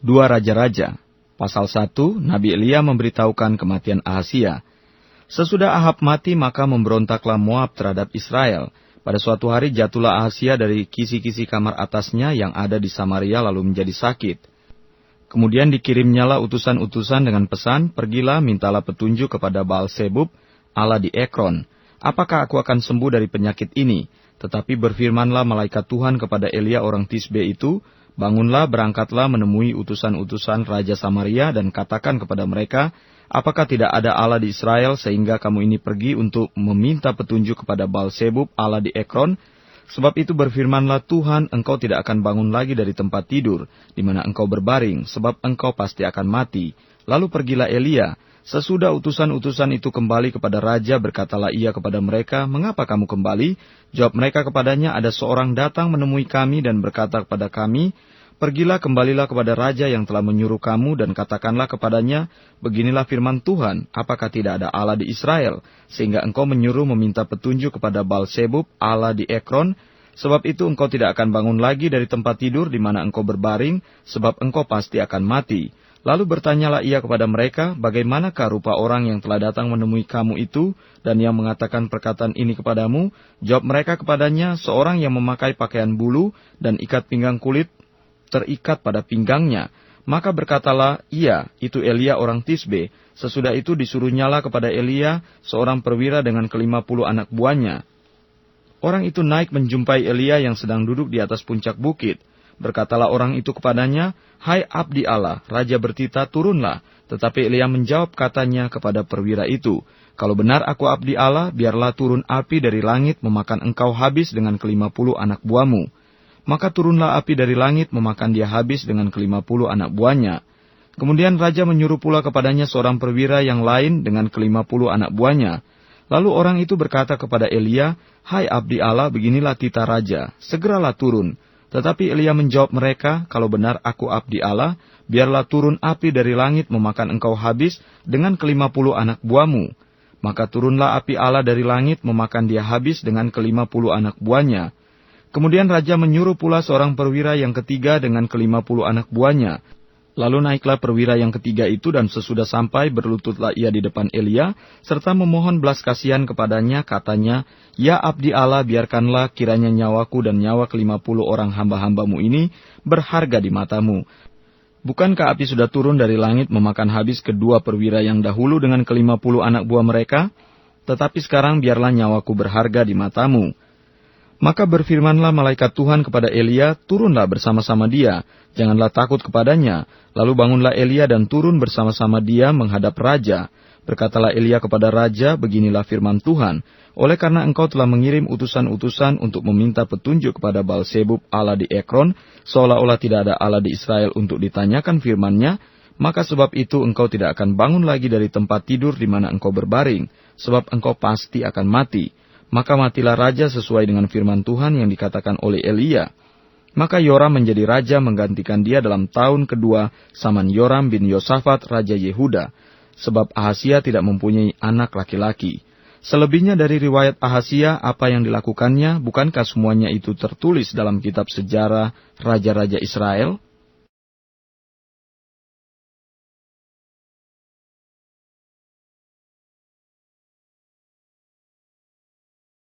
2 Raja-Raja, pasal 1, Nabi Elia memberitahukan kematian Ahazia. Sesudah Ahab mati, maka memberontaklah Moab terhadap Israel. Pada suatu hari jatuhlah Ahazia dari kisi-kisi kamar atasnya yang ada di Samaria lalu menjadi sakit. Kemudian dikirimnyalah utusan-utusan dengan pesan, pergilah mintalah petunjuk kepada Baal-Sebub, Allah di Ekron. Apakah aku akan sembuh dari penyakit ini? Tetapi berfirmanlah malaikat Tuhan kepada Elia orang Tisbe itu, bangunlah, berangkatlah menemui utusan-utusan Raja Samaria dan katakan kepada mereka, apakah tidak ada Allah di Israel sehingga kamu ini pergi untuk meminta petunjuk kepada Baal-Sebub, Allah di Ekron? Sebab itu berfirmanlah Tuhan, engkau tidak akan bangun lagi dari tempat tidur, di mana engkau berbaring, sebab engkau pasti akan mati. Lalu pergilah Elia. Sesudah utusan-utusan itu kembali kepada raja, berkatalah ia kepada mereka, mengapa kamu kembali? Jawab mereka kepadanya, ada seorang datang menemui kami dan berkata kepada kami, pergilah kembalilah kepada raja yang telah menyuruh kamu dan katakanlah kepadanya, beginilah firman Tuhan, apakah tidak ada Allah di Israel, sehingga engkau menyuruh meminta petunjuk kepada Baal-Sebub, Allah di Ekron? Sebab itu engkau tidak akan bangun lagi dari tempat tidur di mana engkau berbaring, sebab engkau pasti akan mati. Lalu bertanyalah ia kepada mereka, bagaimanakah rupa orang yang telah datang menemui kamu itu, dan yang mengatakan perkataan ini kepadamu? Jawab mereka kepadanya, seorang yang memakai pakaian bulu dan ikat pinggang kulit terikat pada pinggangnya. Maka berkatalah, iya, itu Elia orang Tisbe. Sesudah itu disuruhnyalah kepada Elia seorang perwira dengan ke-50 anak buahnya. Orang itu naik menjumpai Elia yang sedang duduk di atas puncak bukit. Berkatalah orang itu kepadanya, hai abdi Allah, raja bertita, turunlah. Tetapi Elia menjawab katanya kepada perwira itu, kalau benar aku abdi Allah, biarlah turun api dari langit memakan engkau habis dengan ke-50 anak buahmu. Maka turunlah api dari langit memakan dia habis dengan ke-50 anak buahnya. Kemudian raja menyuruh pula kepadanya seorang perwira yang lain dengan ke-50 anak buahnya. Lalu orang itu berkata kepada Elia, hai abdi Allah, beginilah titah raja, segeralah turun. Tetapi Elia menjawab mereka, kalau benar aku abdi Allah, biarlah turun api dari langit memakan engkau habis dengan ke-50 anak buahmu. Maka turunlah api Allah dari langit memakan dia habis dengan ke-50 anak buahnya. Kemudian raja menyuruh pula seorang perwira yang ketiga dengan ke-50 anak buahnya. Lalu naiklah perwira yang ketiga itu dan sesudah sampai berlututlah ia di depan Elia, serta memohon belas kasihan kepadanya, katanya, ya abdi Allah, biarkanlah kiranya nyawaku dan nyawa ke-50 orang hamba-hambamu ini berharga di matamu. Bukankah api sudah turun dari langit memakan habis kedua perwira yang dahulu dengan ke-50 anak buah mereka? Tetapi sekarang biarlah nyawaku berharga di matamu. Maka berfirmanlah malaikat Tuhan kepada Elia, turunlah bersama-sama dia, janganlah takut kepadanya. Lalu bangunlah Elia dan turun bersama-sama dia menghadap raja. Berkatalah Elia kepada raja, beginilah firman Tuhan, oleh karena engkau telah mengirim utusan-utusan untuk meminta petunjuk kepada Baal-Sebub Allah di Ekron, seolah-olah tidak ada Allah di Israel untuk ditanyakan firman-Nya, maka sebab itu engkau tidak akan bangun lagi dari tempat tidur di mana engkau berbaring, sebab engkau pasti akan mati. Maka matilah raja sesuai dengan firman Tuhan yang dikatakan oleh Elia. Maka Yoram menjadi raja menggantikan dia dalam tahun kedua zaman Yoram bin Yosafat raja Yehuda, sebab Ahazia tidak mempunyai anak laki-laki. Selebihnya dari riwayat Ahazia apa yang dilakukannya, bukankah semuanya itu tertulis dalam kitab sejarah raja-raja Israel?